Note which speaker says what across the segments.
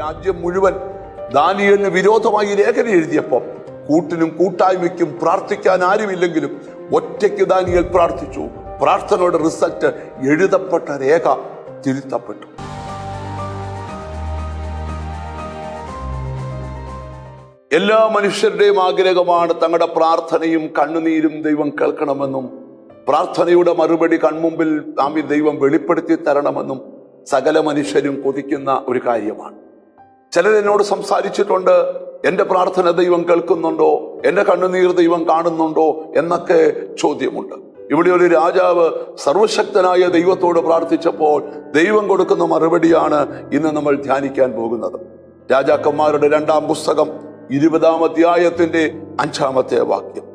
Speaker 1: രാജ്യം മുഴുവൻ ദാനിയേലിന് വിരോധമായി ലേഖന എഴുതിയപ്പോൾ കൂട്ടിനും കൂട്ടായ്മയ്ക്കും പ്രാർത്ഥിക്കാൻ ആരുമില്ലെങ്കിലും ഒറ്റയ്ക്ക് ദാനിയേൽ പ്രാർത്ഥിച്ചു. പ്രാർത്ഥനയുടെ റിസൾട്ട് എഴുതപ്പെട്ട രേഖ തിരുത്തപ്പെട്ടു. എല്ലാ മനുഷ്യരുടെയും ആഗ്രഹമാണ് തങ്ങളുടെ പ്രാർത്ഥനയും കണ്ണുനീരും ദൈവം കേൾക്കണമെന്നും പ്രാർത്ഥനയുടെ മറുപടി കൺമുമ്പിൽ ആമി ദൈവം വെളിപ്പെടുത്തി തരണമെന്നും സകല മനുഷ്യരും കൊതിക്കുന്ന ഒരു കാര്യമാണ്. ചിലരെന്നോട് സംസാരിച്ചിട്ടുണ്ട്, എൻ്റെ പ്രാർത്ഥന ദൈവം കേൾക്കുന്നുണ്ടോ, എൻ്റെ കണ്ണുനീർ ദൈവം കാണുന്നുണ്ടോ എന്നൊക്കെ ചോദ്യമുണ്ട്. ഇവിടെ ഒരു രാജാവ് സർവശക്തനായ ദൈവത്തോട് പ്രാർത്ഥിച്ചപ്പോൾ ദൈവം കൊടുക്കുന്ന മറുപടിയാണ് ഇന്ന് നമ്മൾ ധ്യാനിക്കാൻ പോകുന്നത്. രാജാക്കന്മാരുടെ 2-ാം പുസ്തകം 20-ാം അധ്യായത്തിന്റെ 5-ാമത്തെ വാക്യം.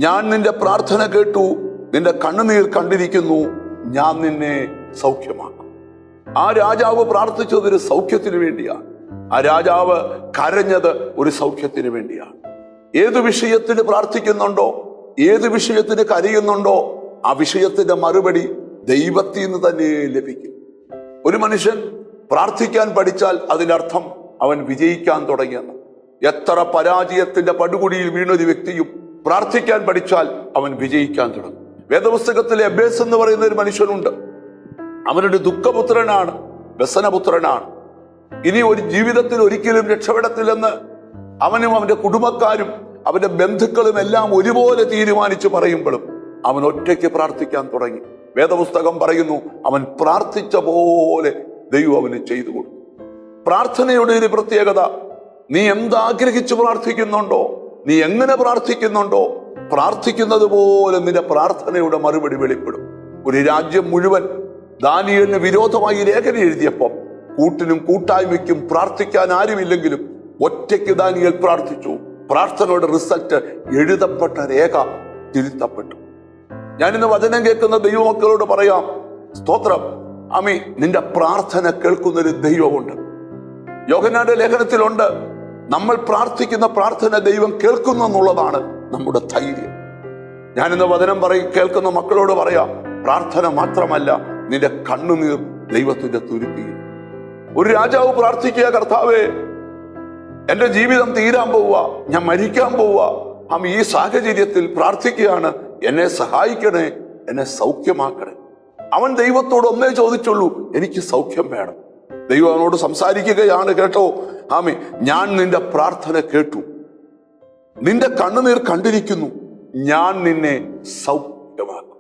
Speaker 1: ഞാൻ നിന്റെ പ്രാർത്ഥന കേട്ടു, നിന്റെ കണ്ണുനീർ കണ്ടിരിക്കുന്നു, ഞാൻ നിന്നെ സൗഖ്യമാക്കും. ആ രാജാവ് പ്രാർത്ഥിച്ചത് ഒരു സൗഖ്യത്തിന് വേണ്ടിയാണ്. ആ രാജാവ് കരഞ്ഞത് ഒരു സൗഖ്യത്തിന് വേണ്ടിയാണ്. ഏത് വിഷയത്തിന് പ്രാർത്ഥിക്കുന്നുണ്ടോ, ഏത് വിഷയത്തിന് കരയുന്നുണ്ടോ, ആ വിഷയത്തിന്റെ മറുപടി ദൈവത്തിൽ നിന്ന് തന്നെ ലഭിക്കും. ഒരു മനുഷ്യൻ പ്രാർത്ഥിക്കാൻ പഠിച്ചാൽ അതിനർത്ഥം അവൻ വിജയിക്കാൻ തുടങ്ങിയെന്ന്. എത്ര പരാജയത്തിന്റെ പടുകുടിയിൽ വീണൊരു വ്യക്തിയും പ്രാർത്ഥിക്കാൻ പഠിച്ചാൽ അവൻ വിജയിക്കാൻ തുടങ്ങും. വേദപുസ്തകത്തിലെ എബേസ് എന്ന് പറയുന്ന ഒരു മനുഷ്യനുണ്ട്. അവനൊരു ദുഃഖപുത്രനാണ്, വ്യസനപുത്രനാണ്. ഇനി ഒരു ജീവിതത്തിൽ ഒരിക്കലും രക്ഷപ്പെടത്തില്ലെന്ന് അവനും അവന്റെ കുടുംബക്കാരും അവന്റെ ബന്ധുക്കളും എല്ലാം ഒരുപോലെ തീരുമാനിച്ചു പറയുമ്പോഴും അവൻ ഒറ്റയ്ക്ക് പ്രാർത്ഥിക്കാൻ തുടങ്ങി. വേദപുസ്തകം പറയുന്നു, അവൻ പ്രാർത്ഥിച്ച പോലെ ദൈവം അവന് ചെയ്തു കൊടുത്തു. പ്രാർത്ഥനയുടെ ഒരു പ്രത്യേകത, നീ എന്താഗ്രഹിച്ച് പ്രാർത്ഥിക്കുന്നുണ്ടോ, നീ എങ്ങനെ പ്രാർത്ഥിക്കുന്നുണ്ടോ, പ്രാർത്ഥിക്കുന്നത് പോലെ നിന്റെ പ്രാർത്ഥനയുടെ മറുപടി വെളിപ്പെടും. ഒരു രാജ്യം മുഴുവൻ ദാനിയേലിന് വിരോധമായി ലേഖന എഴുതിയപ്പോൾ കൂട്ടിനും കൂട്ടായ്മയ്ക്കും പ്രാർത്ഥിക്കാൻ ആരുമില്ലെങ്കിലും ഒറ്റയ്ക്ക് ദാനിയേൽ പ്രാർത്ഥിച്ചു. പ്രാർത്ഥനയുടെ റിസൾട്ട് എഴുതപ്പെട്ട രേഖ തിരുത്തപ്പെട്ടു. ഞാനിന്ന് വചനം കേൾക്കുന്ന ദൈവമക്കളോട് പറയാം, സ്തോത്രം. ആമീൻ. നിന്റെ പ്രാർത്ഥന കേൾക്കുന്നൊരു ദൈവമുണ്ട്. യോഹന്നാന്റെ ലേഖനത്തിലുണ്ട്, നമ്മൾ പ്രാർത്ഥിക്കുന്ന പ്രാർത്ഥന ദൈവം കേൾക്കുന്നു എന്നുള്ളതാണ് നമ്മുടെ ധൈര്യം. ഞാനിന്ന് വചനം കേൾക്കുന്ന മക്കളോട് പറയാം, പ്രാർത്ഥന മാത്രമല്ല, നിന്റെ കണ്ണുനീർ ദൈവത്തിന്റെ തുരുത്തിയിൽ. ഒരു രാജാവ് പ്രാർത്ഥിക്കുക, കർത്താവേ, എന്റെ ജീവിതം തീരാൻ പോവുക, ഞാൻ മരിക്കാൻ പോവുക, ഈ സാഹചര്യത്തിൽ പ്രാർത്ഥിക്കുകയാണ്, എന്നെ സഹായിക്കണേ, എന്നെ സൗഖ്യമാക്കണേ. അവൻ ദൈവത്തോട് ഒന്നേ ചോദിച്ചുള്ളൂ, എനിക്ക് സൗഖ്യം വേണം. ദൈവം അവനോട് സംസാരിക്കുകയാണ്, കേട്ടോ, ഞാൻ നിന്റെ പ്രാർത്ഥന കേട്ടു, നിന്റെ കണ്ണുനീർ കണ്ടിരിക്കുന്നു, ഞാൻ നിന്നെ സൗഖ്യമാക്കും.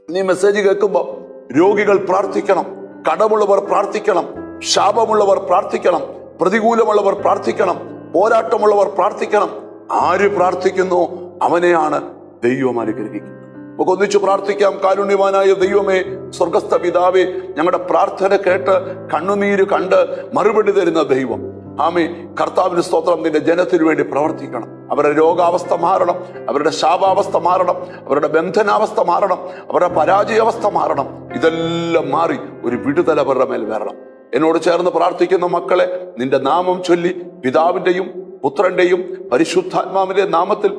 Speaker 1: നീ മെസ്സേജ് കേൾക്കുമ്പോ രോഗികൾ പ്രാർത്ഥിക്കണം, കടമുള്ളവർ പ്രാർത്ഥിക്കണം, ശാപമുള്ളവർ പ്രാർത്ഥിക്കണം, പ്രതികൂലമുള്ളവർ പ്രാർത്ഥിക്കണം, പോരാട്ടമുള്ളവർ പ്രാർത്ഥിക്കണം. ആര് പ്രാർത്ഥിക്കുന്നു അവനെയാണ് ദൈവം അനുഗ്രഹിക്കുന്നത്. നമുക്ക് ഒന്നിച്ചു പ്രാർത്ഥിക്കാം. കാരുണ്യവാനായ ദൈവമേ, സ്വർഗസ്ഥ പിതാവേ, ഞങ്ങളുടെ പ്രാർത്ഥന കേട്ട് കണ്ണുനീര് കണ്ട് മറുപടി തരുന്ന ദൈവം, കർത്താവിന് സ്തോത്രം. നിന്റെ ജനത്തിനു വേണ്ടി പ്രവർത്തിക്കണം. അവരുടെ രോഗാവസ്ഥ മാറണം, അവരുടെ ശാപാവസ്ഥ മാറണം, അവരുടെ ബന്ധനാവസ്ഥ മാറണം, അവരുടെ പരാജയാവസ്ഥ മാറണം. ഇതെല്ലാം മാറി ഒരു വിടുതല അവരുടെ മേൽ വരണം. എന്നോട് ചേർന്ന് പ്രാർത്ഥിക്കുന്ന മക്കളെ നിന്റെ നാമം ചൊല്ലി പിതാവിന്റെയും പുത്രന്റെയും പരിശുദ്ധാത്മാവിന്റെ നാമത്തിൽ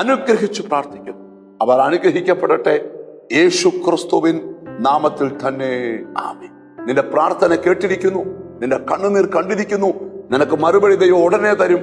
Speaker 1: അനുഗ്രഹിച്ചു പ്രാർത്ഥിക്കുന്നു. അവർ അനുഗ്രഹിക്കപ്പെടട്ടെ, യേശു ക്രിസ്തുവിൻ നാമത്തിൽ തന്നെ, ആമേൻ. നിന്റെ പ്രാർത്ഥന കേട്ടിരിക്കുന്നു, നിന്റെ കണ്ണുനീർ കണ്ടിരിക്കുന്നു. നിനക്ക് മറുപടി ദൈവം ഉടനെ തരും.